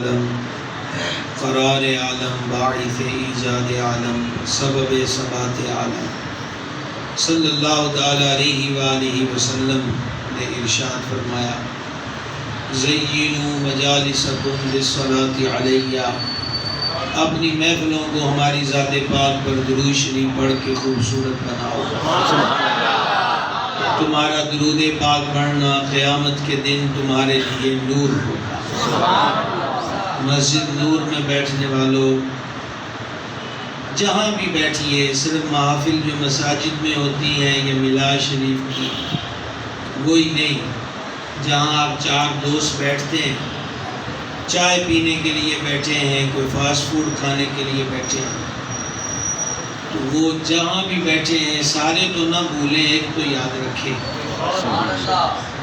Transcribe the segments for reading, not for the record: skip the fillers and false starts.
عالم، قرار عالم، باعث ایجاد عالم، سبب ثبات عالم صلی اللہ تعالی علیہ وآلہ وسلم نے ارشاد فرمایا، زینوا مجالسکم بالصلاۃ علیہ، اپنی محفلوں کو ہماری ذات پاک پر درود شریف پڑھ کے خوبصورت بناؤ۔ تمہارا درود پاک پڑھنا قیامت کے دن تمہارے لیے نور ہوگا۔ مسجد نور میں بیٹھنے والوں، جہاں بھی بیٹھیے، صرف محافل جو مساجد میں ہوتی ہیں یا میلاد شریف کی وہی نہیں، جہاں آپ چار دوست بیٹھتے ہیں، چائے پینے کے لیے بیٹھے ہیں، کوئی فاسٹ فوڈ کھانے کے لیے بیٹھے ہیں، تو وہ جہاں بھی بیٹھے ہیں سارے تو نہ بھولیں، ایک تو یاد رکھیں،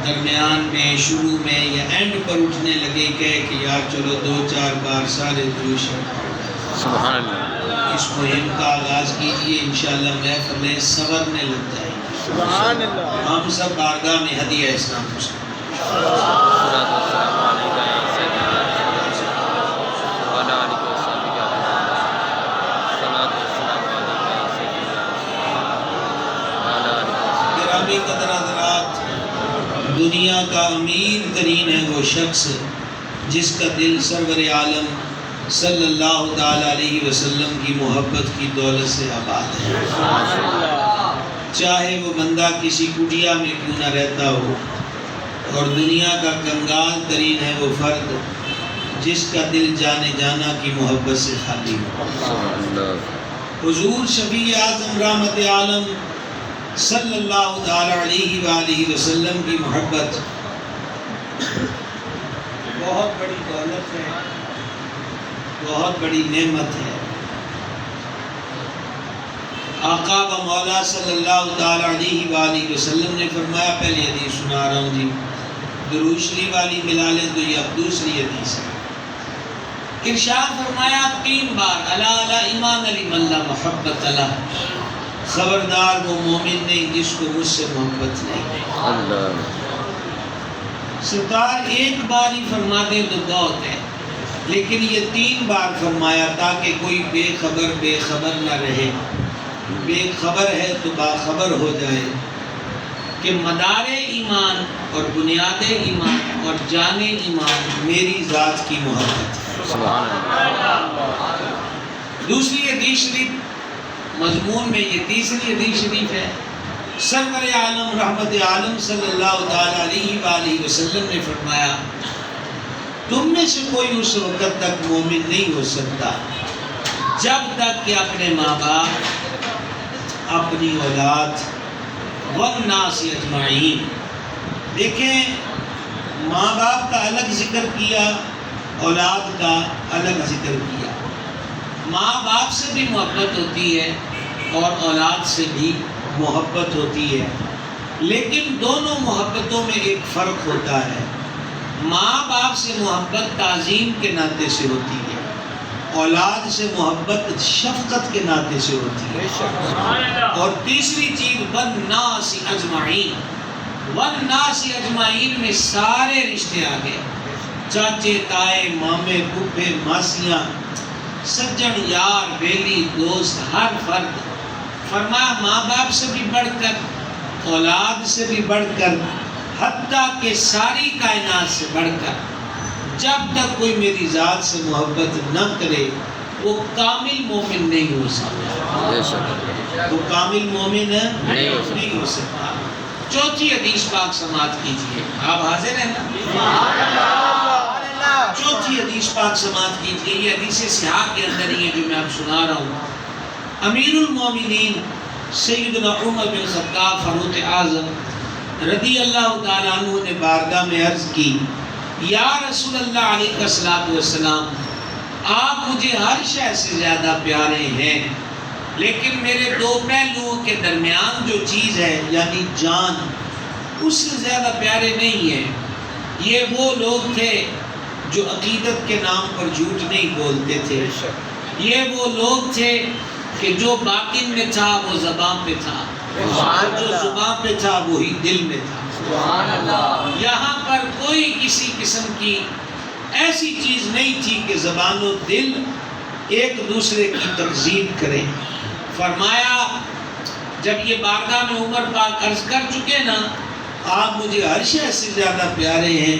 درمیان میں، شروع میں یا اینڈ پر اٹھنے لگے کہ یار چلو 2-4 بار سارے درود شریف سبحان اللہ، اس مہم کا آغاز کیجئے، انشاءاللہ محفلیں سنورنے لگ جائیں گی۔ سبحان اللہ۔ ہم سب بارگاہ میں ہدیہ اسلام مسلم گرامی قدر حضرات، دنیا کا امیر ترین ہے وہ شخص جس کا دل سرور عالم صلی اللہ تعالی علیہ وسلم کی محبت کی دولت سے آباد ہے، چاہے وہ بندہ کسی کٹیا میں کیوں نہ رہتا ہو، اور دنیا کا کنگال ترین ہے وہ فرد جس کا دل جانے جانا کی محبت سے خالی ہو۔ حضور شفیع اعظم رحمت عالم صلی اللہ تعالی علیہ وآلہ وسلم کی محبت بہت بڑی دولت ہے، بہت بڑی نعمت ہے۔ آقا و مولا صلی اللہ تعالی علیہ وآلہ وسلم نے فرمایا، پہلی حدیث سنا رہا ہوں جی، درود شریف والی ملا لیں تو یہ اب دوسری حدیث ہے۔ ارشاد فرمایا 3 بار، الا الا ایمان علی من لا محبت لہ، خبردار وہ مومن نہیں جس کو مجھ سے محبت نہیں۔ اللہ سرکار ایک بار ہی فرما دے تو بہت ہے، لیکن یہ 3 بار فرمایا تاکہ کوئی بے خبر نہ رہے، بے خبر ہے تو باخبر ہو جائے کہ مدار ایمان اور بنیاد ایمان اور جان ایمان میری ذات کی محبت ہے۔ سبحان اللہ۔ دوسری حدیث شریف مضمون میں یہ تیسری حدیث شریف ہے، سرور عالم رحمت عالم صلی اللہ تعالی علیہ وآلہ وسلم نے فرمایا، تم میں سے کوئی اس وقت تک مومن نہیں ہو سکتا جب تک کہ اپنے ماں باپ، اپنی اولاد والناس اجمعین، دیکھیں ماں باپ کا الگ ذکر کیا، اولاد کا الگ ذکر کیا۔ ماں باپ سے بھی محبت ہوتی ہے اور اولاد سے بھی محبت ہوتی ہے، لیکن دونوں محبتوں میں ایک فرق ہوتا ہے۔ ماں باپ سے محبت تعظیم کے ناطے سے ہوتی ہے، اولاد سے محبت شفقت کے ناطے سے ہوتی ہے۔ اور تیسری چیز والناس اجمعین، والناس اجمعین میں سارے رشتے آ گئے، چاچے تائے مامے پھوپھے ماسیاں، سجن یار بیلی دوست، ہر فرد۔ فرمایا ماں باپ سے بھی بڑھ کر، اولاد سے بھی بڑھ کر، حتیٰ کہ ساری کائنات سے بڑھ کر، جب تک کوئی میری ذات سے محبت نہ کرے وہ کامل مومن نہیں ہو سکتا، وہ کامل مومن نہیں ہو سکتا۔ چوتھی حدیث پاک سماعت کیجئے، آپ حاضر ہیں نا؟ چوتھی حدیث پاک سماعت کیجئے، یہ حدیث صحاح کے اندر ہی ہے جو میں آپ سنا رہا ہوں۔ امیر المومنین سیدنا عمر بن خطاب فاروق اعظم رضی اللہ تعالیٰ عنہ نے بارگاہ میں عرض کی، یا رسول اللہ علیہ الصلوۃ والسلام، آپ مجھے ہر شے سے زیادہ پیارے ہیں، لیکن میرے 2 پہلوؤں کے درمیان جو چیز ہے یعنی جان، اس سے زیادہ پیارے نہیں ہیں۔ یہ وہ لوگ تھے جو عقیدت کے نام پر جھوٹ نہیں بولتے تھے، یہ وہ لوگ تھے کہ جو باطن میں تھا وہ زبان پہ تھا، جو زبان پہ تھا وہی دل میں تھا۔ یہاں پر کوئی کسی قسم کی ایسی چیز نہیں تھی کہ زبان و دل ایک دوسرے کی تکذیب کریں۔ فرمایا جب یہ بارگاہ میں عمر پاک عرض کر چکے نا آپ مجھے ہر شے سے زیادہ پیارے ہیں،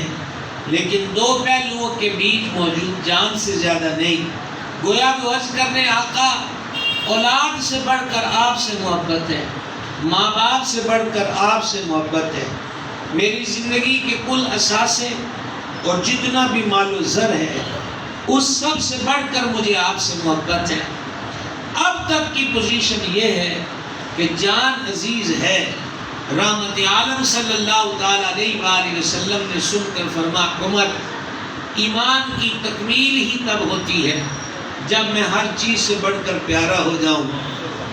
لیکن دو پہلوؤں کے بیچ موجود جان سے زیادہ نہیں۔ گویا وہ عرض کرنے آقا اولاد سے بڑھ کر آپ سے محبت ہے، ماں باپ سے بڑھ کر آپ سے محبت ہے، میری زندگی کے کل اثاثے اور جتنا بھی مال و زر ہے اس سب سے بڑھ کر مجھے آپ سے محبت ہے۔ اب تک کی پوزیشن یہ ہے کہ جان عزیز ہے۔ رحمت عالم صلی اللہ تعالی علیہ وآلہ وسلم نے سن کر فرمایا عمر ایمان کی تکمیل ہی تب ہوتی ہے جب میں ہر چیز سے بڑھ کر پیارا ہو جاؤں،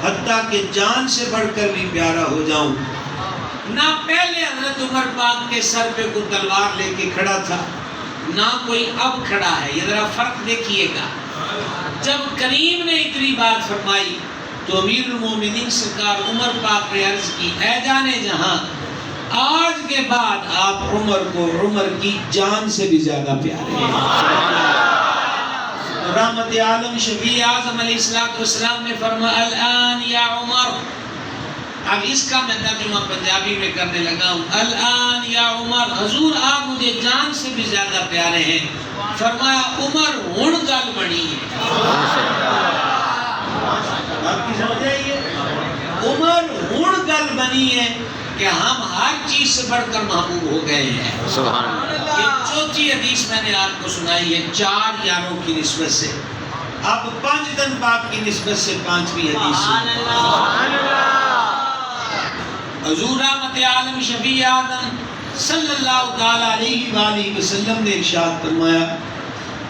حتیٰ کہ جان سے بڑھ کر بھی پیارا ہو جاؤں۔ نہ پہلے حضرت عمر پاک کے سر پہ کوئی تلوار لے کے کھڑا تھا، نہ کوئی اب کھڑا ہے۔ یہ ذرا فرق دیکھیے گا۔ جب کریم نے اتنی بات فرمائی تو امیر المومنین سرکار عمر پاک نے عرض کی اے جانے جہاں آج کے بعد آپ عمر کو عمر کی جان سے بھی زیادہ پیارے ہیں۔ رحمت عالم شفیع اعظم علیہ السلام نے فرمایا الان یا عمر، اب اس کا میں ترجمہ پنجابی میں کرنے لگا ہوں، الان یا عمر، حضور آپ مجھے جان سے بھی زیادہ پیارے ہیں۔ فرمایا عمر ہن گل بنی ہے، آپ کی سمجھ آئی ہے؟ عمر ہن گل بنی ہے کہ ہم ہر چیز سے بڑھ کر محبوب ہو گئے ہیں۔ سبحان اللہ۔ یہ چوتھی حدیث میں نے آپ کو سنائی ہے 4 یاروں کی نسبت سے، اب 5 دن پاک کی نسبت سے 5ویں حدیث۔ سبحان اللہ۔ حضور رحمت عالم شفیع آدم صلی اللہ تعالی علیہ وآلہ وسلم نے ارشاد فرمایا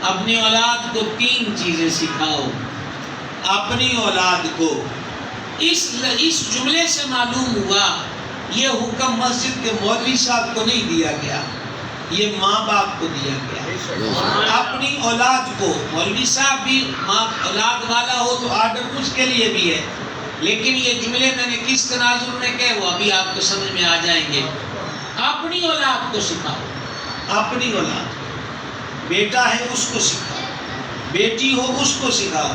اپنی اولاد کو 3 چیزیں سکھاؤ۔ اپنی اولاد کو، اس جملے سے معلوم ہوا یہ حکم مسجد کے مولوی صاحب کو نہیں دیا گیا، یہ ماں باپ کو دیا گیا۔ اپنی اولاد کو، مولوی صاحب بھی ماں اولاد والا ہو تو آرڈر اس کے لیے بھی ہے، لیکن یہ جملے میں نے کس تناظر میں کہے وہ ابھی آپ کو سمجھ میں آ جائیں گے۔ اپنی اولاد کو سکھاؤ، اپنی اولاد، بیٹا ہے اس کو سکھاؤ، بیٹی ہو اس کو سکھاؤ،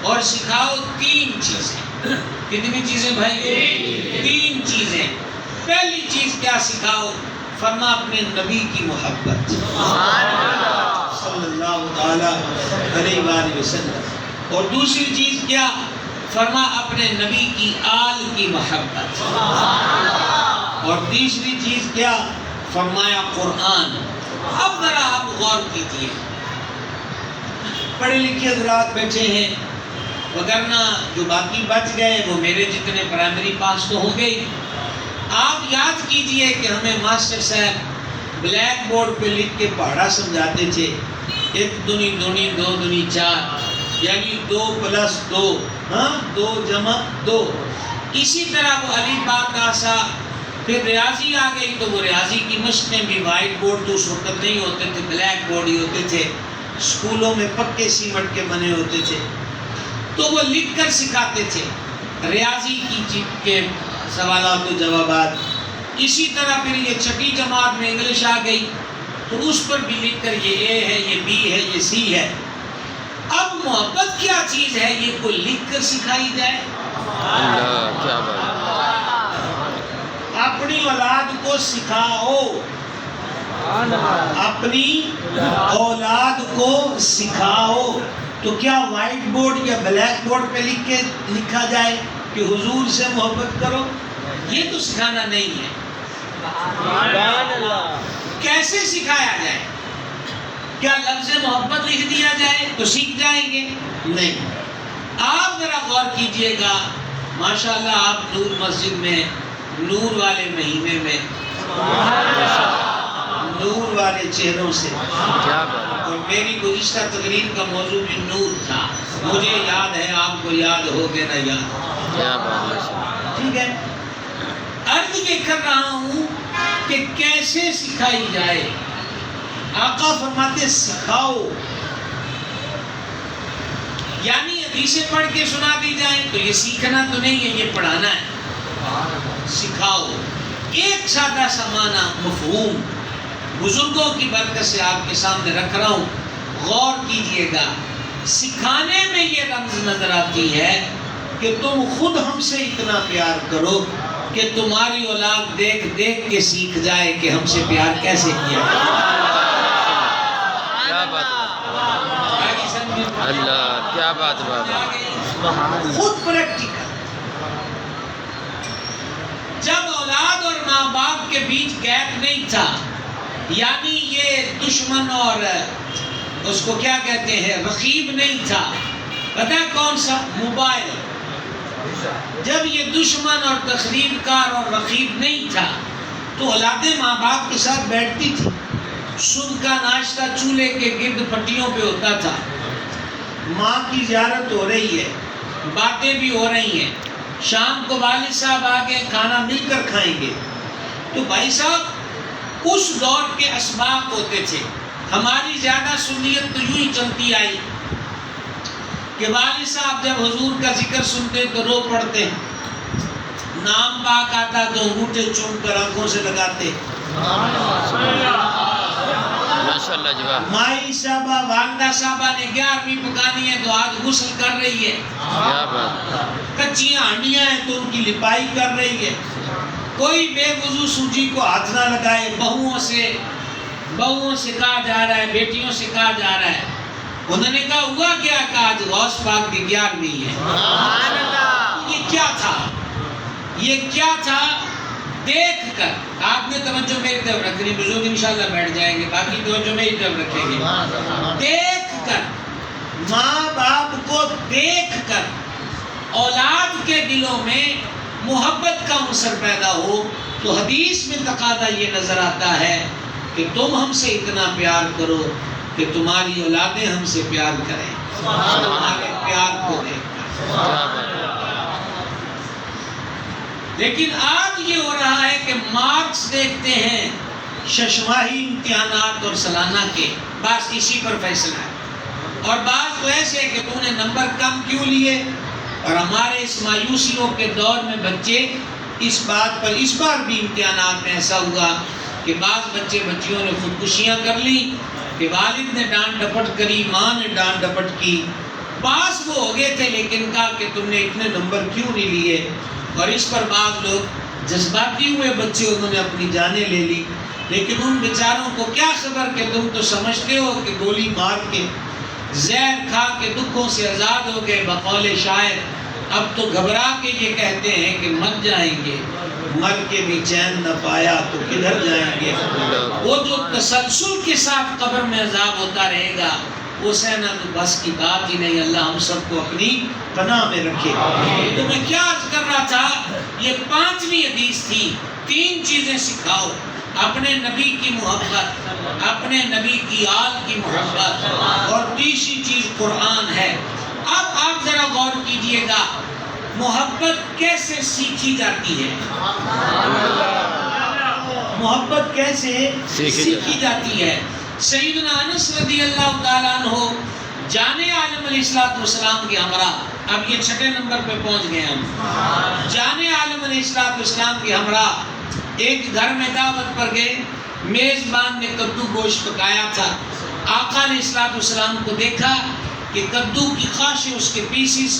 اور سکھاؤ 3 چیزیں۔ کتنی چیزیں بھائی؟ 3 چیزیں۔ پہلی چیز کیا سکھاؤ؟ فرما اپنے نبی کی محبت صلی اللہ تعالی علیہ وآلہ وسلم، اور دوسری چیز کیا؟ فرما اپنے نبی کی آل کی محبت، اور تیسری چیز کیا؟ فرمایا قرآن۔ اب ذرا آپ غور کیجیے، پڑھے لکھے حضرات بیٹھے ہیں، وگرنہ جو باقی بچ گئے وہ میرے جتنے پرائمری پاس تو ہوں گے۔ آپ یاد کیجئے کہ ہمیں ماسٹر صاحب بلیک بورڈ پہ لکھ کے پہاڑا سمجھاتے تھے 1 دونی 2 دونی 4، یعنی 2 + 2، 2 + 2۔ اسی طرح وہ علی باغ آسا، پھر ریاضی آ گئی تو وہ ریاضی کی مشقیں بھی وائٹ بورڈ تو اس وقت نہیں ہوتے تھے، بلیک بورڈ ہی ہوتے تھے، اسکولوں میں پکے سیمنٹ کے بنے ہوتے تھے، تو وہ لکھ کر سکھاتے تھے ریاضی کے سوالات و جوابات۔ اسی طرح پھر یہ 6ٹھی جماعت میں انگلش آ گئی تو اس پر بھی لکھ کر یہ اے ہے، یہ بی ہے، یہ سی ہے۔ اب محبت کیا چیز ہے یہ کوئی لکھ کر سکھائی جائے؟ اللہ کیا بات! اپنی اولاد کو سکھاؤ، اپنی اولاد کو سکھاؤ۔ تو کیا وائٹ بورڈ یا بلیک بورڈ پہ لکھا جائے کہ حضور سے محبت کرو؟ یہ تو سکھانا نہیں ہے۔ کیسے سکھایا جائے؟ کیا لفظ محبت لکھ دیا جائے تو سیکھ جائیں گے؟ نہیں۔ آپ ذرا غور کیجئے گا، ماشاءاللہ آپ نور مسجد میں نور والے مہینے میں نور والے چہروں سے، اور میری گزشتہ تقریر کا موضوع بھی نور تھا، مجھے یاد ہے، آپ کو یاد ہو کہ نہ یاد؟ ٹھیک ہے، عرض یہ کر رہا ہوں کہ کیسے سکھائی جائے۔ آقا فرماتے سکھاؤ، یعنی حدیثیں پڑھ کے سنا دی جائیں تو یہ سیکھنا تو نہیں ہے، یہ پڑھانا ہے۔ سکھاؤ ایک سادہ سا معنی، مفہوم بزرگوں کی برکت سے آپ کے سامنے رکھ رہا ہوں، غور کیجئے گا۔ سکھانے میں یہ رمز نظر آتی ہے کہ تم خود ہم سے اتنا پیار کرو کہ تمہاری اولاد دیکھ دیکھ کے سیکھ جائے کہ ہم سے پیار کیسے کیا اللہ کیا بات بابا، خود پریکٹیکل۔ جب اولاد اور ماں باپ کے بیچ گیپ نہیں تھا، یعنی یہ دشمن اور اس کو کیا کہتے ہیں رقیب نہیں تھا، پتہ ہے کون سا؟ موبائل۔ جب یہ دشمن اور تخریب کار اور رقیب نہیں تھا تو اولادیں ماں باپ کے ساتھ بیٹھتی تھی، صبح کا ناشتہ چولہے کے گرد پٹیوں پہ ہوتا تھا، ماں کی زیارت ہو رہی ہے، باتیں بھی ہو رہی ہیں، شام کو والد صاحب آگے کھانا مل کر کھائیں گے۔ تو بھائی صاحب اس دور کے اسباق ہوتے تھے۔ ہماری زیادہ سنیت تو یوں ہی چلتی آئی کہ والد صاحب جب حضور کا ذکر سنتے تو رو پڑتے، نام پاک آتا تو انگوٹھے چوم کر آنکھوں سے لگاتے۔ ماشاءاللہ جواب، مائی صاحبہ والدہ صاحبہ نے 11ویں پکانی ہے تو آج غسل کر رہی ہے، کیا بات، کچیاں ہانڈیاں ہیں تو ان کی لپائی کر رہی ہے۔ کوئی بے وضو سوجی کو ہاتھ نہ لگائے، بہوؤں سے کہا جا رہا ہے، بیٹیوں سے کہا جا رہا ہے۔ انہوں نے کہا ہوا کیا؟ کہا آج غوث پاک کی 11ویں ہے۔ یہ کیا تھا؟ یہ کیا تھا؟ دیکھ کر آپ نے توجہ میری طرف رکھنی، بزرگ انشاءاللہ بیٹھ جائیں گے، باقی توجہ میری طرف رکھیں گے۔ دیکھ کر، ماں باپ کو دیکھ کر اولاد کے دلوں میں محبت کا عنصر پیدا ہو تو حدیث میں تقاضا یہ نظر آتا ہے کہ تم ہم سے اتنا پیار کرو کہ تمہاری اولادیں ہم سے پیار کریں، تمہارے پیار کو دیکھ کر۔ لیکن آج یہ ہو رہا ہے کہ مارکس دیکھتے ہیں ششماہی امتحانات اور سالانہ کے، بس اسی پر فیصلہ ہے، اور بعض تو ایسے ہے کہ تو نے نمبر کم کیوں لیے۔ اور ہمارے اس مایوسیوں کے دور میں بچے اس بات پر، اس بار بھی امتحانات میں ایسا ہوا کہ بعض بچیوں نے خودکشیاں کر لی کہ والد نے ڈانٹ ڈپٹ کری، ماں نے ڈانٹ ڈپٹ کی، پاس وہ ہو گئے تھے لیکن کہا کہ تم نے اتنے نمبر کیوں نہیں لیے، اور اس پر بعض لوگ جذباتی ہوئے بچے، انہوں نے اپنی جانیں لے لی۔ لیکن ان بیچاروں کو کیا خبر کہ تم تو سمجھتے ہو کہ گولی مار کے، زہر کھا کے دکھوں سے آزاد ہو گئے، بقول شاعر اب تو گھبرا کے یہ کہتے ہیں کہ مر جائیں گے، مر کے بھی چین نہ پایا تو کدھر جائیں گے۔ وہ جو تسلسل کے ساتھ قبر میں عذاب ہوتا رہے گا وہ سہنا تو بس کی بات ہی نہیں۔ اللہ ہم سب کو اپنی پناہ میں رکھے۔ تو میں کیا عرض کر رہا تھا، یہ 5ویں حدیث تھی، 3 چیزیں سکھاؤ، اپنے نبی کی محبت، اپنے نبی کی آل کی محبت، اور تیسری چیز قرآن ہے۔ اب آپ ذرا غور کیجئے گا محبت کیسے سیکھی جاتی ہے، محبت کیسے سیکھی جاتی ہے۔ سیدنا انس رضی اللہ تعالیٰ عنہ جانے عالم علیہ السلام کے ہمراہ، اب یہ 6 نمبر پہ پہنچ گئے ہم، جانے عالم علیہ السلام کے ہمراہ ایک گھر میں دعوت پر گئے، میزبان نے کدو گوشت پکایا تھا، آقا علیہ السلام کو دیکھا کہ کدو کی خاشیں، اس کے پیسز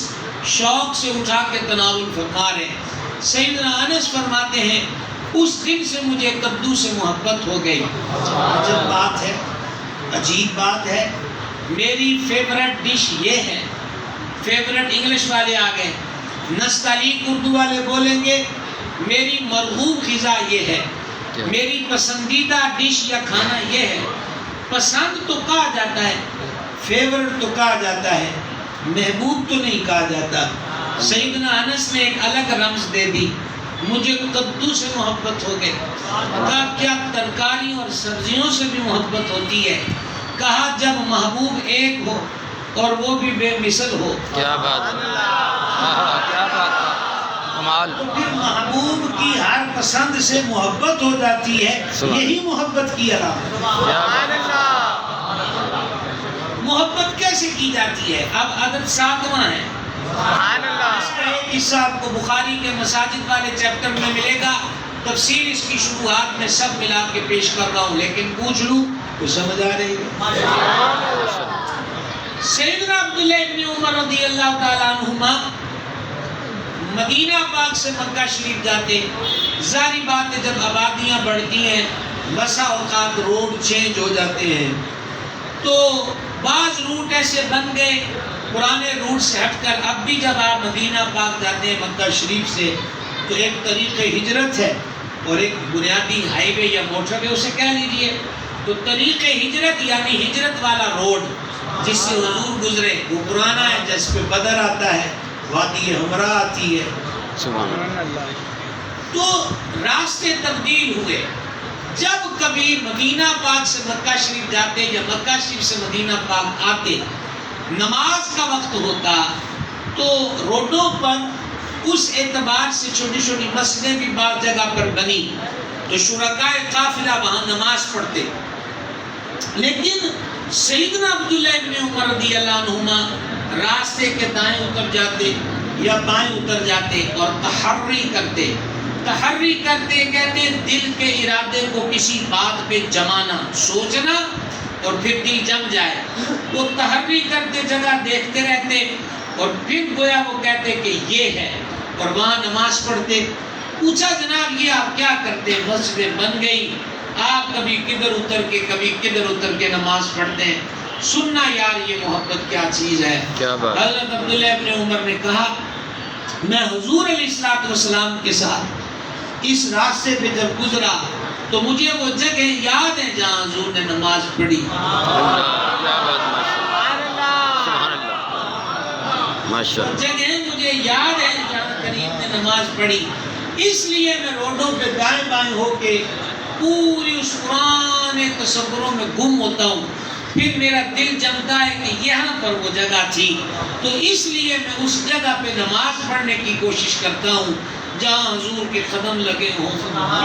شوق سے اٹھا کے تناول فرما رہے ہیں۔ سیدنا انس فرماتے ہیں اس دن سے مجھے کدو سے محبت ہو گئی۔ عجب بات ہے، عجیب بات ہے، میری فیورٹ ڈش یہ ہے، فیورٹ انگلش والے آ گئے، نستعلیق اردو والے بولیں گے میری مرغوب غذا یہ ہے، میری پسندیدہ ڈش یا کھانا یہ ہے۔ پسند تو کہا جاتا ہے، فیورٹ تو کہا جاتا ہے، محبوب تو نہیں کہا جاتا۔ سیدنا انس نے ایک الگ رمز دے دی، مجھے کدو سے محبت ہو گئی۔ کہا کیا ترکاری اور سبزیوں سے بھی محبت ہوتی ہے؟ کہا جب محبوب ایک ہو اور وہ بھی بے مثل ہو۔ کیا بات، کیا بات، کمال۔ تو پھر محبوب کی ہر پسند سے محبت ہو جاتی ہے، یہی محبت کی علامت۔ محبت کیسے کی جاتی ہے؟ اب عدد 7واں ہے، اس کا ایک حصہ آپ کو بخاری کے مساجد والے چیپٹر میں ملے گا، تفسیر اس کی شروحات میں سب ملا کے پیش کر رہا ہوں، لیکن پوچھ لوں تو سمجھ آ رہی ہے۔ سیدنا عبداللہ ابن عمر رضی اللہ تعالیٰ عنہما مدینہ پاک سے مکہ شریف جاتے، ظاہری بات ہے جب آبادیاں بڑھتی ہیں بسا اوقات روڈ چینج ہو جاتے ہیں، تو بعض روٹ ایسے بن گئے پرانے روٹ سے ہٹ کر۔ اب بھی جب آپ مدینہ پاک جاتے ہیں مکہ شریف سے تو ایک طریق ہجرت ہے اور ایک بنیادی ہائی وے یا موٹر وے اسے کہہ لیجیے۔ تو طریق ہجرت یعنی ہجرت والا روڈ جس سے حضور گزرے وہ پرانا ہے، جس پہ بدر آتا ہے، وادی ہمراہ آتی ہے۔ سبحان اللہ۔ تو راستے تبدیل ہوئے۔ جب کبھی مدینہ پاک سے مکہ شریف جاتے یا مکہ شریف سے مدینہ پاک آتے، نماز کا وقت ہوتا تو روڈوں پر اس اعتبار سے چھوٹی چھوٹی مسجدیں بھی بعض جگہ پر بنی تو شرکائے قافلہ وہاں نماز پڑھتے۔ لیکن سیدنا عبداللہ ابن عمر رضی اللہ عنہما راستے کے دائیں اتر جاتے یا بائیں اتر جاتے اور تحری کرتے۔ تحری کرتے کہتے ہیں دل کے ارادے کو کسی بات پہ جمانا، سوچنا اور پھر دل جم جائے۔ وہ تحری کرتے جگہ دیکھتے رہتے اور پھر گویا وہ کہتے کہ یہ ہے اور وہاں نماز پڑھتے۔ پوچھا جناب یہ آپ کیا کرتے؟ مسجد بن گئی، آپ کبھی کدھر اتر کے کبھی کدھر اتر کے نماز پڑھتے ہیں۔ سننا یار یہ محبت کیا چیز ہے۔ حضرت عبداللہ ابن عمر نے کہا میں حضور علیہ الصلوۃ والسلام کے ساتھ اس راستے پہ جب گزرا تو مجھے وہ جگہ یاد ہے جہاں حضور نے نماز پڑھی۔ جگہ مجھے یاد ہے جہاں کریم نے نماز پڑھی، اس لیے میں روڈوں پہ دائیں بائیں ہو کے پوری اس پرانے تصوروں میں گم ہوتا ہوں۔ پھر میرا دل جمتا ہے کہ یہاں پر وہ جگہ تھی، تو اس لیے میں اس جگہ پہ نماز پڑھنے کی کوشش کرتا ہوں جہاں حضور کے قدم لگے ہوں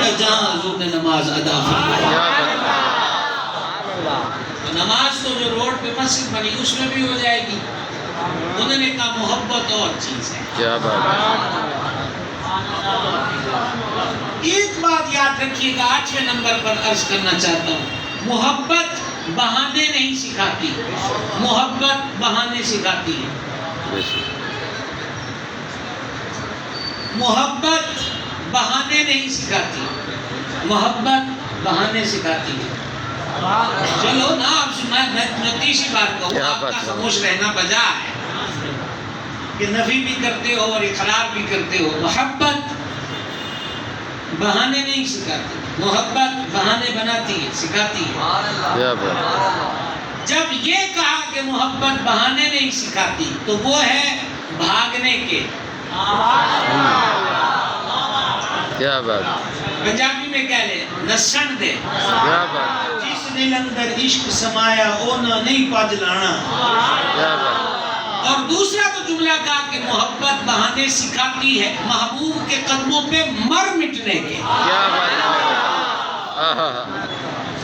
یا جہاں حضور نے نماز ادا فرمائی۔ نماز تو جو روڈ پہ مسجد بنی اس میں بھی ہو جائے گی۔ انہوں نے کہا محبت اور چیز ہے۔ کیا بات ہے۔ ایک بات یاد رکھیے گا، 8ویں نمبر پر عرض کرنا چاہتا ہوں، محبت بہانے نہیں سکھاتی، محبت بہانے سکھاتی ہے۔ محبت بہانے نہیں سکھاتی، محبت بہانے سکھاتی ہے۔ چلو نا آپ میں تیسری بات کہوں، آپ کا خاموش رہنا بجا ہے کہ نفی بھی کرتے ہو اور اقرار بھی کرتے ہو۔ محبت بہانے نہیں سکھاتی، محبت بہانے بناتی ہے، سکھاتی ہے۔ جب یہ کہا کہ محبت بہانے نہیں سکھاتی تو وہ ہے بھاگنے کے۔ کیا بات، پنجابی میں کہہ لے نسن دے۔ کیا بات، جس دل اندر عشق سمایا اونا نہیں پج لانا۔ کیا بات۔ اور دوسرا تو جملہ کہا کہ محبت بہانے سکھاتی ہے محبوب کے قدموں پہ مر مٹنے کے۔ کیا بات ہے،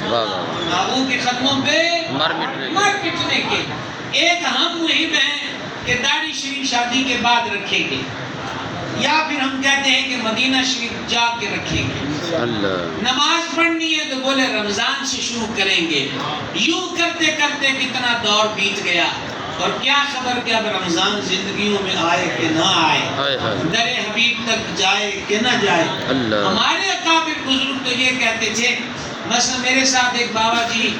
محبوب کے قدموں پہ مر مٹنے کے۔ ایک ہم مہم ہے کہ داڑھی شریف شادی کے بعد رکھیں گے، یا پھر ہم کہتے ہیں کہ مدینہ شریف جا کے رکھیں گے۔ نماز پڑھنی ہے تو بولے رمضان سے شروع کریں گے۔ یوں کرتے کرتے کتنا دور بیت گیا اور کیا خبر کہ اب رمضان زندگیوں میں آئے کہ نہ آئے، در حبیب تک جائے کہ نہ جائے۔ ہمارے اکابر بزرگ تو یہ کہتے تھے، مثلا میرے ساتھ ایک بابا جی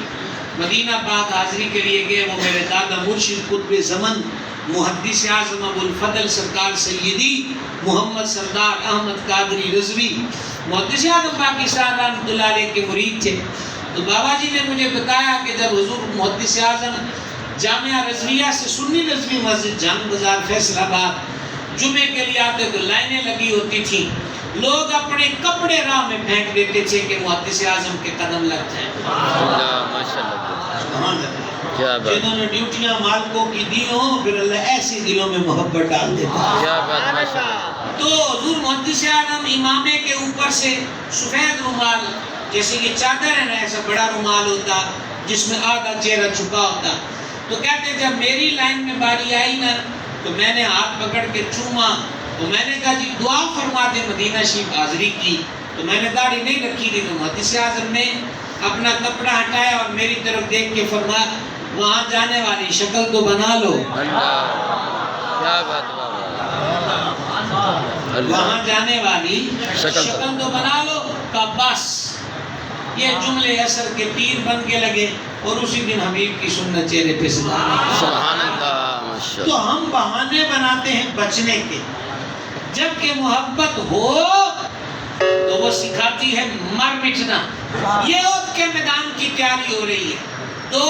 مدینہ پاک حاضری کے لیے گئے، وہ میرے دادا مرشد قطب زمن محدث اعظم ابو الفضل سرکار سیدی محمد سردار احمد قادری رضوی محدث اعظم پاکستان رحمۃ اللہ علیہ کے مرید تھے۔ تو بابا جی نے مجھے بتایا کہ جب حضور محدث اعظم جامعہ رضویہ سے سنی رضوی مسجد جان بازار فیصل آباد جمعے کے لیے آتے تو لائنیں لگی ہوتی تھیں، لوگ اپنے کپڑے راہ میں پھینک دیتے تھے کہ محدث اعظم کے قدم لگ جائیں۔ جنہوں نے ڈیوٹیاں مالکوں کی دی ہوں پھر اللہ ایسی دلوں میں محبت ڈال دیتا ہے۔ تو حضور محدث اعظم امامے کے اوپر سے سفید رومال، جیسے یہ چادر ہے نا ایسا بڑا رومال ہوتا جس میں آدھا چہرہ چھپا ہوتا، تو کہتے جب میری لائن میں باری آئی نا تو میں نے ہاتھ پکڑ کے چوما، تو میں نے کہا جی دعا فرما دے مدینہ شریف حاضری کی۔ تو میں نے داڑھی نہیں رکھی تھی، تو محدث اعظم نے اپنا کپڑا ہٹایا اور میری طرف دیکھ کے فرمایا وہاں جانے والی شکل تو بنا لو۔ اللہ کیا بات وہاں جانے والی شکل تو بنا لو کا بس۔ یہ جملے اثر کے تیر بن کے لگے اور اسی دن حبیب کی سنت چہرے پہ سبحان اللہ ماشاء تو ہم بہانے بناتے ہیں بچنے کے، جبکہ محبت ہو تو وہ سکھاتی ہے مر مٹنا۔ یہ عہد کے میدان کی تیاری ہو رہی ہے، تو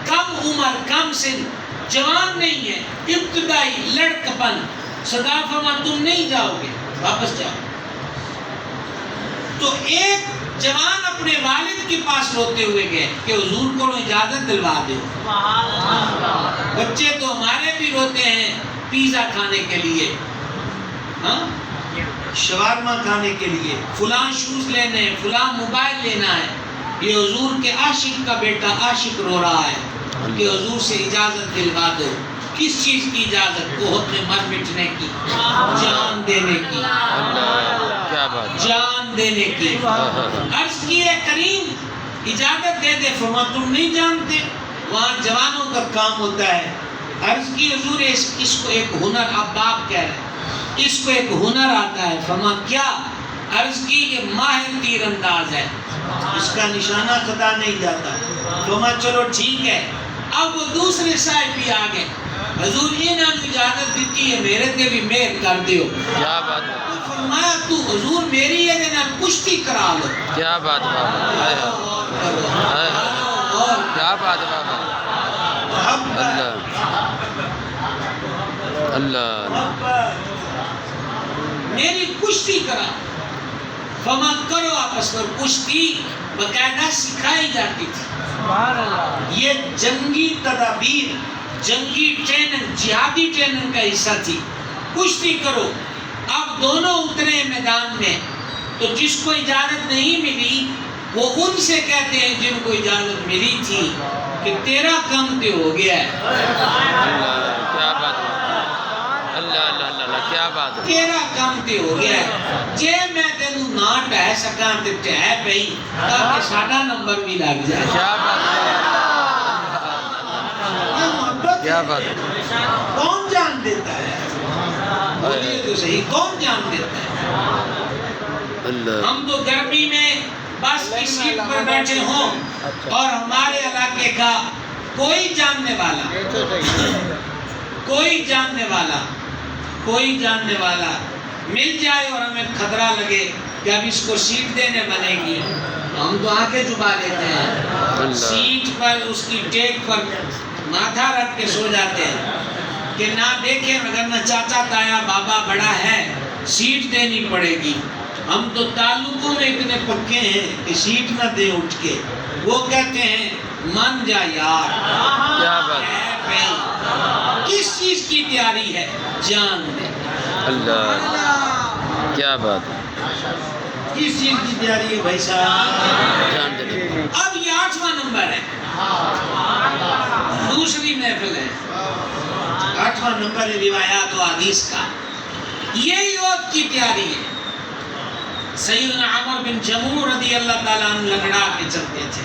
کم عمر کم سن جوان نہیں ہے، ابتدائی لڑکپن، صدا فرما تم نہیں جاؤ گے، واپس جاؤ۔ تو ایک جوان اپنے والد کے پاس روتے ہوئے گئے کہ حضور کو اجازت دلوا دو۔ بچے تو ہمارے بھی روتے ہیں پیزا کھانے کے لیے، ہاں شوارما کھانے کے لیے، فلاں شوز لینے ہیں، فلاں موبائل لینا ہے۔ یہ حضور کے عاشق کا بیٹا عاشق رو رہا ہے کہ حضور سے اجازت دلوا دو۔ کس چیز کی اجازت؟ عہد میں مر مٹنے کی، جان دینے کی، کیا بات جان دینے کی۔ عرض کی ہے کریم اجازت دے دے، فرما تم نہیں جانتے وہاں جوانوں کا کام ہوتا ہے۔ عرض کی حضور اس کو ایک ہنر، اب باپ کہہ رہے ہیں اس کو ایک ہنر آتا ہے۔ فرما کیا؟ عرض کی یہ ماہر تیر انداز ہے، اس کا نشانہ خطا نہیں جاتا۔ فرما چلو ٹھیک ہے۔ اب وہ دوسرے صاحب بھی آگے، حضور انہوں نے اجازت دیتی ہے میرے تے بھی مہر کر دیو۔ کیا بات تو فرمایا تو حضور میری یہ نال کشتی کرا لو۔ کیا بات کیا بات اللہ اللہ میری کشتی کرا۔ فما کرو آپس میں کشتی باقاعدہ سکھائی جاتی تھی۔ یہ جنگی تدابیر، جنگی ٹریننگ، جہادی ٹریننگ کا حصہ تھی۔ کشتی کرو۔ اب دونوں اترے میدان میں، تو جس کو اجازت نہیں ملی وہ ان سے کہتے ہیں جن کو اجازت ملی تھی کہ تیرا کام تے ہو گیا ہے۔ کیا بات اللہ اللہ اللہ کیا بات تیرا کام تے ہو گیا ہے، جے میں تینوں نہ ٹہہ سکاں تے ٹہہ پئی تاکہ ساڈا نمبر بھی لگ جائے۔ کیا بات کیا بات کون جان دیتا ہے؟ بولیے تو صحیح، کون جان دیتا ہے؟ اللہ ہم تو گرمی میں بس کی سیٹ پر بیٹھے ہوں اور ہمارے علاقے کا کوئی جاننے والا مل جائے اور ہمیں خطرہ لگے کہ اب اس کو سیٹ دینے بنے گی، ہم تو آنکھیں چھپا لیتے ہیں، سیٹ پر اس کی ٹیک پر ماتھا رکھ کے سو جاتے ہیں کہ نہ دیکھیں اگر نہ چاچا تایا بابا بڑا ہے سیٹ دینی پڑے گی۔ ہم تو تعلقوں میں اتنے پکے ہیں کہ سیٹ نہ دے اٹھ کے، وہ کہتے ہیں من جا یار۔ کیا بات کس چیز کی تیاری ہے؟ جان دے۔ اللہ کیا بات کس چیز کی تیاری ہے بھائی صاحب؟ جان دے۔ اب یہ 8واں نمبر ہے، دوسری محفل ہے، 8واں نمبر ہے روایات و حدیث کا۔ یہی عہد کی تیاری ہے۔ سیدنا عمر بن جموع رضی اللہ تعالیٰ عنہ لگڑا کے چلتے تھے،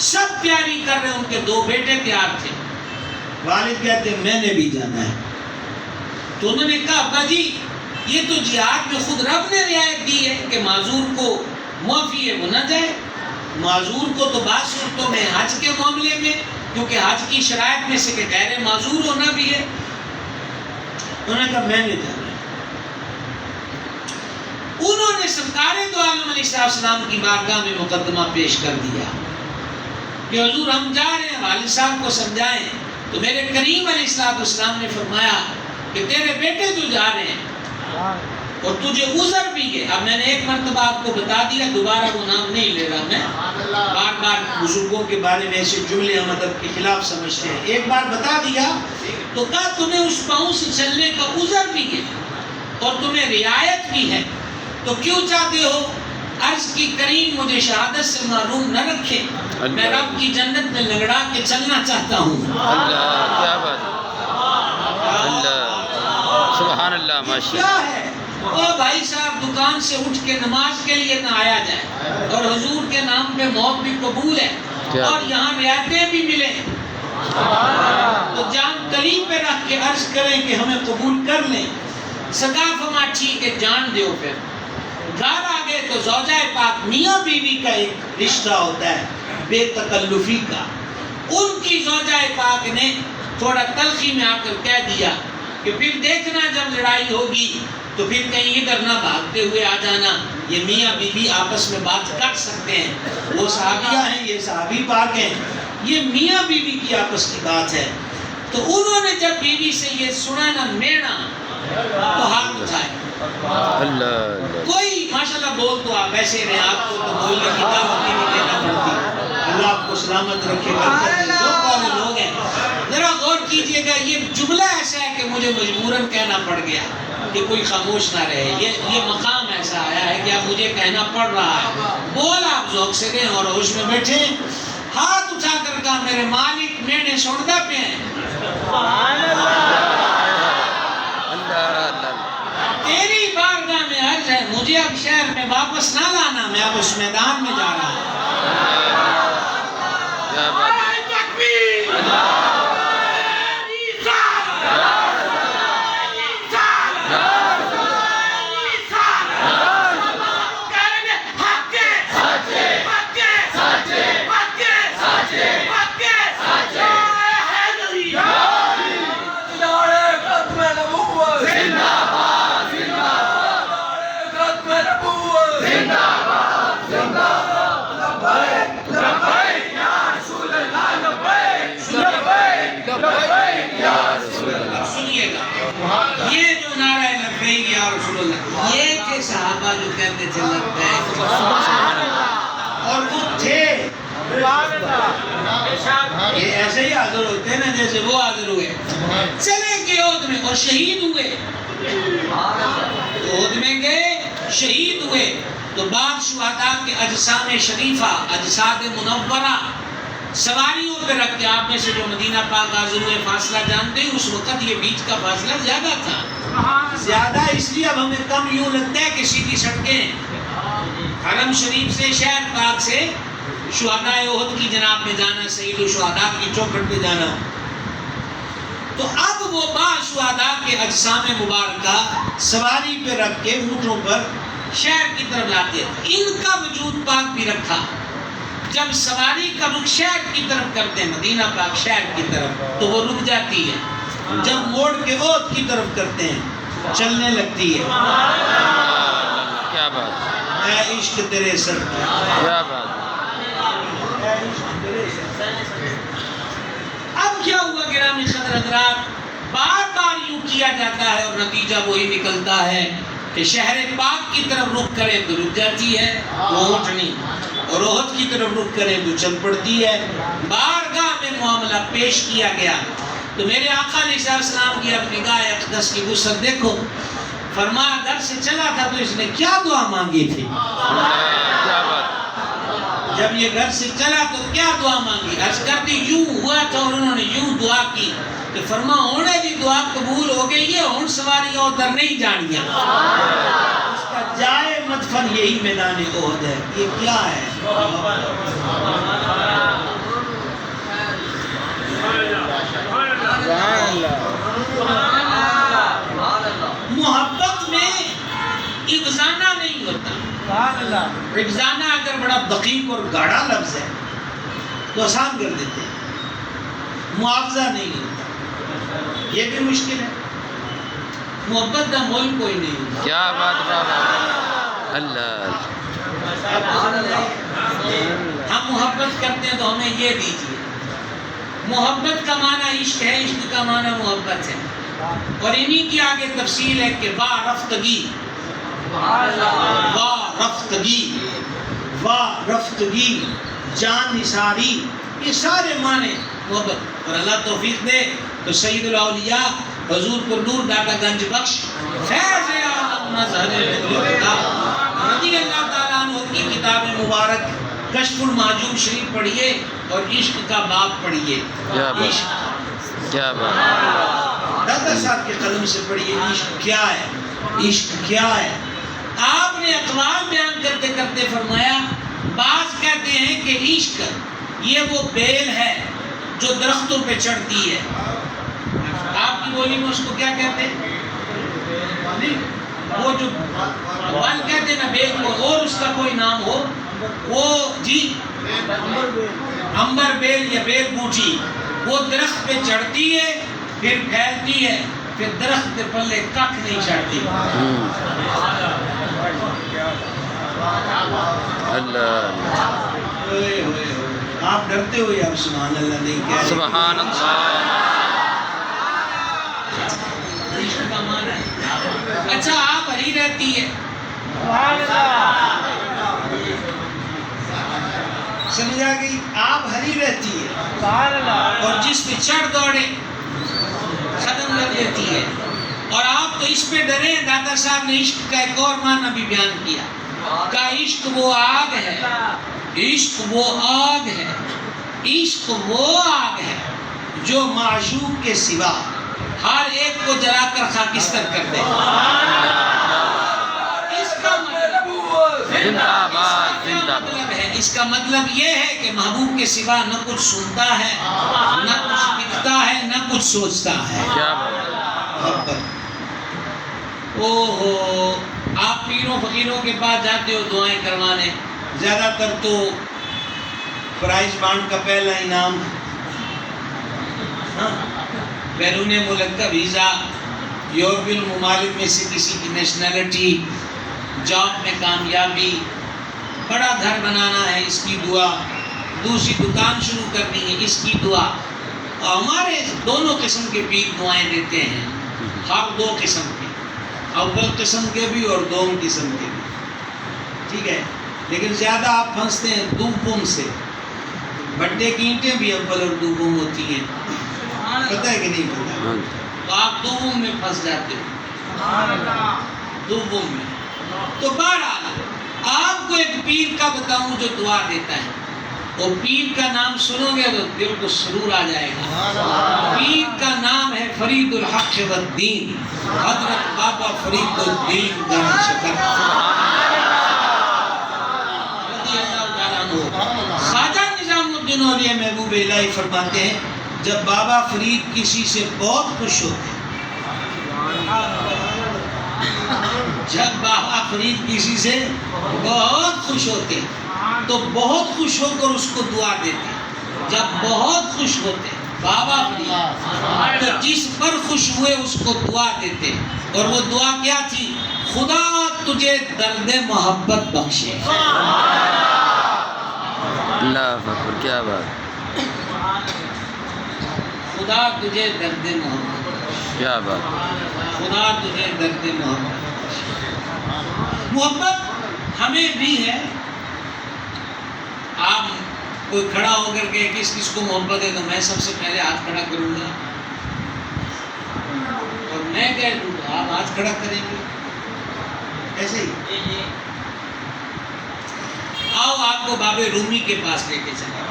سب تیاری کر رہے، ان کے 2 بیٹے تیار تھے۔ والد کہتے ہیں میں نے بھی جانا ہے، تو انہوں نے کہا ابا جی یہ تو جہاد میں خود رب نے رعایت دی ہے کہ معذور کو معافی ہے وہ نہ جائے۔ معذور کو تو بعض صورتوں میں حج کے معاملے میں، کیونکہ حج کی شرائط میں سے کہ غیر معذور ہونا بھی ہے، انہوں نے کہا میں نے جانا ہے۔ انہوں نے سرکار دو عالم علیہ السلام کی بارگاہ میں مقدمہ پیش کر دیا کہ حضور ہم جا رہے ہیں، والد صاحب کو سمجھائیں۔ تو میرے کریم علیہ السلام نے فرمایا کہ تیرے بیٹے تو جا رہے ہیں اور تجھے عذر بھی ہے۔ اب میں نے ایک مرتبہ آپ کو بتا دیا، دوبارہ وہ نام نہیں لے رہا میں، بار بار بزرگوں کے بارے میں ایسے جملے ہم ادب کے خلاف سمجھتے ہیں، ایک بار بتا دیا تو کہا تمہیں اس پاؤں سے چلنے کا عذر بھی ہے اور تمہیں رعایت بھی ہے، تو کیوں چاہتے ہو؟ عرض کی کریم مجھے شہادت سے محروم نہ رکھے، میں رب کی جنت میں لگڑا کے چلنا چاہتا ہوں۔ اللہ کیا بات اللہ سبحان اللہ ماشاء کیا ہے؟ او بھائی صاحب دکان سے اٹھ کے نماز کے لیے نہ آیا جائے، اور حضور کے نام پہ موت بھی قبول ہے اور یہاں رعایتیں بھی ملیں، تو جان کلی پہ رکھ کے عرض کریں کہ ہمیں قبول کر لیں۔ سقاف ہما ٹھیک ہے، جان دیو پھر گھر آگے تو زوجہ پاک میاں بیوی کا ایک رشتہ ہوتا ہے بے تکلفی کا۔ ان کی زوجہ پاک نے تھوڑا تلخی میں آ کر کہہ دیا کہ پھر دیکھنا جب لڑائی ہوگی تو پھر کہیں ادھر نہ بھاگتے ہوئے آ جانا، یہ میاں بیوی آپس میں بات کر سکتے ہیں، وہ صحابیہ ہیں، یہ صحابی پاک ہیں، یہ میاں بیوی کی آپس کی بات ہے۔ تو انہوں نے جب بیوی سے یہ سنا نا مینا، تو ہاتھ اٹھائے۔ کوئی ماشاءاللہ بول تو آپ ایسے رہے، آپ کو تو بولنے کی دعوت نہیں دینا پڑتی، اللہ آپ کو سلامت رکھے گا۔ جو والے لوگ ہیں ذرا غور کیجئے گا، یہ جملہ ایسا ہے کہ مجھے مجبوراً کہنا پڑ گیا کہ کوئی خاموش نہ رہے، یہ مقام ایسا آیا ہے کہ اب مجھے کہنا پڑ رہا ہے۔ بول آپ ذوق سے رہیں اور ہوش میں بیٹھیں۔ ہاتھ اٹھا کر کہا میرے مالک مینے سوڑدہ پہ ہیں، تیری بارگاہ میں عرض ہے مجھے اب شہر میں واپس نہ لانا، میں اب اس میدان میں جا رہا ہوں۔ سنیے گا یہ جو نعرہ لبیک یا رسول اللہ، یہ تھے صحابہ جو کہتے تھے لبیک، اور وہ تھے یہ ایسے ہی حاضر ہوتے ہیں نا جیسے وہ حاضر ہوئے، چلے گئے عہد میں اور شہید ہوئے، عہد میں گئے شہید ہوئے، تو بعد شہداء کے اجسام شریفہ اجساد منورہ سواریوں پہ رکھ کے، آپ میں سے جو مدینہ پاک حاضر ہوئے فاصلہ جانتے ہیں، اس وقت یہ بیچ کا فاصلہ زیادہ تھا، زیادہ اس لیے اب ہمیں کم یوں لگتا ہے کہ سیدھی سڑکیں، حرم شریف سے شہر پاک سے شہداء احد کی جناب میں جانا، سید الشہداء کی چوکھٹ پہ جانا، تو اب وہ بعض شہداء کے اجسام مبارکہ سواری پہ رکھ کے اونٹوں پر شہر کی طرف لاتے ہیں۔ ان کا وجود پاک بھی رکھا، جب سواری کا رخ شہر کی طرف کرتے ہیں، مدینہ پاک شہر کی طرف، تو وہ رک جاتی ہے، جب موڑ کے عہد کی طرف کرتے ہیں چلنے لگتی ہے۔ کیا بات، اے عشق تیرے سر، کیا بات۔ اب کیا ہوا گرامی قدر حضرات، بار بار یوں کیا جاتا ہے اور نتیجہ وہی نکلتا ہے کہ شہر پاک کی طرف رخ کرے تو رک جاتی ہے وہ اونٹنی، اور احد کی طرف رخ کرے تو چل پڑتی ہے۔ بارگاہ میں معاملہ پیش کیا گیا تو میرے آقا علیہ السلام کی اب نگاہ اقدس کی وسعت دیکھو، فرمایا گھر سے چلا تھا تو اس نے کیا دعا مانگی تھی، کیا بات، جب یہ گھر سے چلا تو کیا دعا مانگی، عرض کرتی یوں ہوا تھا اور انہوں نے یوں دعا کی، تو فرما ہونے دی دعا قبول ہو گئی ہے، ہون سواریاں ادھر نہیں جانیاں، اس کا جائے مدفن یہی میدان احد ہے۔ یہ کیا ہے، محبت میں افزانہ نہیں ہوتا، افزانہ اگر بڑا دقیق اور گاڑا لفظ ہے تو آسان کر دیتے ہیں، معاوضہ نہیں ہوتا، یہ بھی مشکل ہے، محبت کا مول کوئی نہیں ہوتا۔ کیا بات بابا، اللہ، ہم محبت کرتے ہیں تو ہمیں یہ دیجیے، محبت کا معنی عشق ہے، عشق کا معنی محبت ہے، اور انہی کی آگے تفصیل ہے کہ وارفتگی، وارفتگی، وارفتگی، جان نثاری، یہ سارے معنی محبت، اور اللہ توفیق دے تو سید الاولیاء حضور پر نور داتا گنج بخش فیض عالم مظہر رضی اللہ تعالیٰ عنہ کی کتاب مبارک کشف المحجوب شریف پڑھیے اور عشق کا باب پڑھیے، عشق کیا بات، داتا صاحب کے قلم سے پڑھیے، عشق کیا ہے، عشق کیا ہے۔ آپ نے اقوال بیان کرتے کرتے فرمایا بعض کہتے ہیں کہ عشق یہ وہ بیل ہے جو درختوں پہ چڑھتی ہے. آپ کی بولی میں اس کو کیا کہتے ہیں؟ وہ جو ون کہتے ہیں نا بیل کو, اور اس کا کوئی نام ہو, وہ جی امبر بیل یا بیل بوٹی, وہ درخت پہ چڑھتی ہے پھر پھیلتی ہے, پھر درخت کے پلے ککھ نہیں چڑھتی. اللہ آپ ڈرتے ہو یا سبحان اللہ نہیں کہہ رہے؟ سبحان اللہ. اچھا آپ ہری رہتی ہے, سمجھ آ گئی, آپ ہری رہتی ہے اور جس پہ چڑھ دوڑے ختم کر دیتی ہے. اور آپ تو اس پہ ڈرے ہیں. دادا صاحب نے عشق کا ایک اور معنی بھی بیان کیا کہ عشق وہ آگ ہے, عشق وہ آگ ہے, عشق وہ آگ ہے جو معشوق کے سوا ہر ایک کو جلا کر خاکستر کر دے. اس کا مطلب ہے, اس کا مطلب یہ ہے کہ محبوب کے سوا نہ کچھ سنتا ہے, نہ کچھ دکھتا ہے, نہ کچھ سوچتا ہے. اوہو, آپ پیروں فقیروں کے پاس جاتے ہو دعائیں کروانے, زیادہ تر تو پرائز بانڈ کا پہلا انعام بیرون ملک کا ویزا, یورپین ممالک میں سے کسی کی نیشنلٹی, جاب میں کامیابی, بڑا گھر بنانا ہے اس کی دعا, دوسری دکان شروع کرنی ہے اس کی دعا. ہمارے دونوں قسم کے پیر دعائیں دیتے ہیں, ہر دو قسم کے, اول قسم کے بھی اور دوم قسم کے بھی, ٹھیک ہے. لیکن زیادہ آپ پھنستے ہیں دوم سے. بٹے کی اینٹیں بھی اول اور دوم ہوتی ہیں, پتہ ہے کہ نہیں پتہ؟ تو آپ دوم میں پھنس جاتے ہو, دوم میں. تو بہرحال آپ کو ایک پیر کا بتاؤں جو دعا دیتا ہے, وہ پیر کا نام سنو گے تو دل کو سرور آ جائے گا. پیر کا نام ہے فرید الحق والدین, حضرت بابا فرید الدین گرم شکر رضی اللہ تعالیٰ عنہ. خواجہ نظام الدین اولیاء محبوب الہی فرماتے ہیں جب بابا فرید کسی سے بہت خوش ہوتے, جب بابا فرید کسی سے بہت خوش ہوتے تو بہت خوش ہو کر اس کو دعا دیتے. جب بہت خوش ہوتے بابا فرید تو جس پر خوش ہوئے اس کو دعا دیتے, اور وہ دعا کیا تھی؟ خدا تجھے درد محبت بخشے. اللہ اکبر, کیا بات, خدا تجھے درد محبت, کیا بات, خدا تجھے درد محبت. محبت ہمیں بھی ہے. آپ کوئی کھڑا ہو کر کے کس کس کو محبت ہے تو میں سب سے پہلے ہاتھ کھڑا کروں گا, اور میں کہہ دوں تو آپ ہاتھ کھڑا کریں گے, ایسے ہی. آؤ آپ کو بابے رومی کے پاس لے کے چلیں.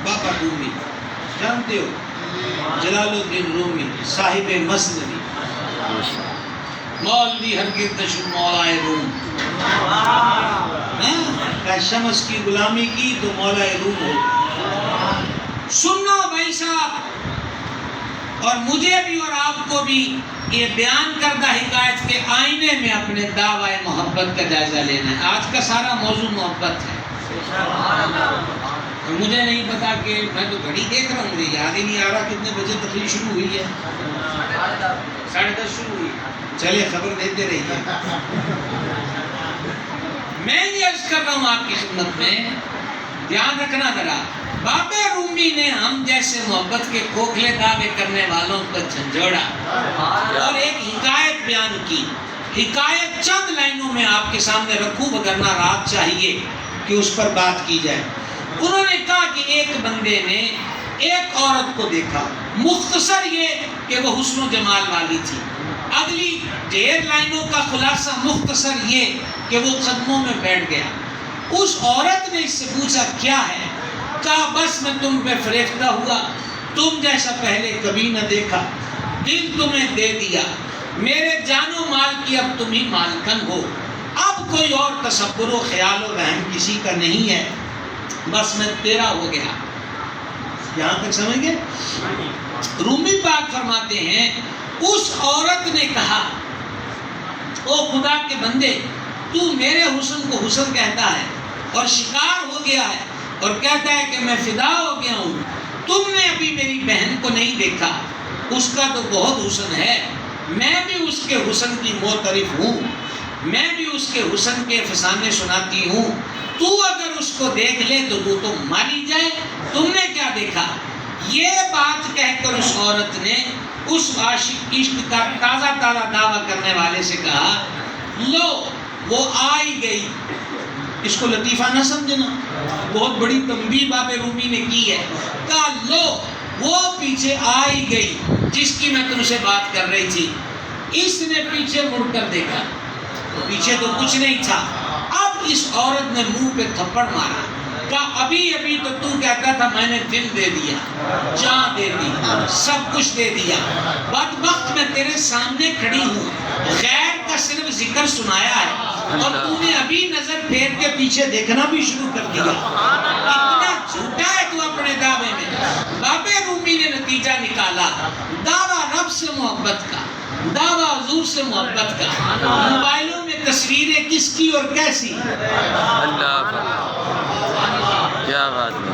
بابا رومی جانتے ہو, جلال الدین رومی صاحب مثنوی, مولوی ہرگز نشو مولائے روم. شمس کی غلامی کی تو مولائے روم ہو. سننا بھائی صاحب, اور مجھے بھی اور آپ کو بھی یہ بیان کردہ حکایت کے آئینے میں اپنے دعوی محبت کا جائزہ لینا ہے. آج کا سارا موضوع محبت ہے. مجھے نہیں پتا کہ میں تو گھڑی دیکھ رہا ہوں, مجھے یاد ہی نہیں آ رہا کتنے بجے تقریر شروع ہوئی ہے. 10:30 شروع ہوئی. چلے خبر دیتے رہیے. میں یہ عرض کر رہا ہوں آپ کی خدمت میں, دھیان رکھنا ذرا. بابے رومی نے ہم جیسے محبت کے کھوکھلے دعوے کرنے والوں کو جھنجھوڑا اور ایک حکایت بیان کی. حکایت چند لائنوں میں آپ کے سامنے رکھوں, وگرنہ رات چاہیے کہ اس پر بات کی جائے. انہوں نے کہا کہ ایک بندے نے ایک عورت کو دیکھا, مختصر یہ کہ وہ حسن و جمال والی تھی. اگلی ڈھیر لائنوں کا خلاصہ مختصر یہ کہ وہ قدموں میں بیٹھ گیا. اس عورت نے اس سے پوچھا کیا ہے؟ کہا بس میں تم پہ فریفتہ ہوا, تم جیسا پہلے کبھی نہ دیکھا, دل تمہیں دے دیا, میرے جان و مال کی اب تم ہی مالکن ہو، اب کوئی اور تصور و خیال و وہم کسی کا نہیں ہے، بس میں تیرا ہو گیا۔ یہاں تک سمجھ گئے؟ رومی پاک فرماتے ہیں اس عورت نے کہا او خدا کے بندے، تو میرے حسن کو حسن کہتا ہے اور شکار ہو گیا ہے اور کہتا ہے کہ میں فدا ہو گیا ہوں، تم نے ابھی میری بہن کو نہیں دیکھا، اس کا تو بہت حسن ہے، میں بھی اس کے حسن کی معترف ہوں، میں بھی اس کے حسن کے افسانے سناتی ہوں، تو اگر اس کو دیکھ لے تو وہ تو ماری جائے، تم نے کیا دیکھا؟ یہ بات کہہ کر اس عورت نے اس عاشق عشق کا تازہ تازہ دعویٰ کرنے والے سے کہا لو وہ آئی گئی۔ اس کو لطیفہ نہ سمجھنا، بہت بڑی تنبیہ باب رومی نے کی ہے، کہا لو وہ پیچھے آئی گئی جس کی میں تم سے بات کر رہی تھی۔ اس نے پیچھے مڑ کر دیکھا، پیچھے تو کچھ نہیں تھا۔ اب اس عورت نے منہ پہ تھپڑ مارا، کہا ابھی ابھی تو کہتا تھا میں نے دل دے دیا، جان دے دی، سب کچھ دے دیا، بدبخت میں تیرے سامنے کھڑی ہوں، غیر کا صرف ذکر سنایا ہے اور تو نے ابھی نظر پھیر کے پیچھے دیکھنا بھی شروع کر دیا۔ اتنا جھوٹا ہے تو اپنے دعوے میں۔ باب رومی نے نتیجہ نکالا، دعویٰ رب سے محبت کا، دعویٰ حضور سے محبت کا، موبائلوں میں تصویریں کس کی اور کیسی؟ اللہ کیا بات ہے،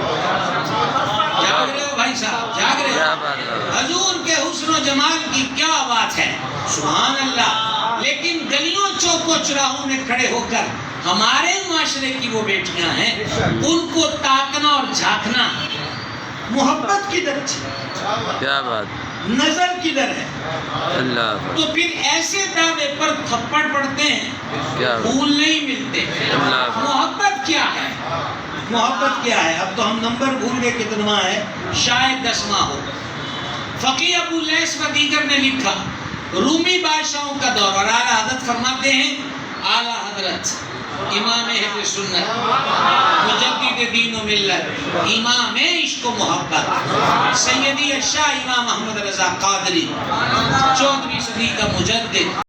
جاگ رہے ہو بھائی صاحب، جاگ رہے کیا ہو؟ بات ہے، حضور کے حسن و جمال کی کیا بات ہے، سبحان اللہ۔ لیکن گلیوں چوکوں چراہوں میں کھڑے ہو کر ہمارے معاشرے کی وہ بیٹیاں ہیں، ان کو تاکنا اور جھانکنا، محبت کدھر تھی، کیا بات، نظر کدھر ہے؟ اللہ تو پھر ایسے دعوے پر تھپڑ پڑتے ہیں، کیا بات، پھول نہیں ملتے۔ اللہ محبت کیا ہے؟ محبت کیا ہے؟ اب تو ہم نمبر بھول گئے کتنا ہے، شاید 10واں ہو۔ فقیہ ابو لیث و دیگر نے لکھا رومی بادشاہوں کا دور، اور اعلیٰ حضرت فرماتے ہیں اعلیٰ حضرت امام اہل سنت، مجدد دین و ملت، امام عشق و محبت، سیدی الشاہ امام محمد رضا قادری، 14ویں صدی کا مجدد۔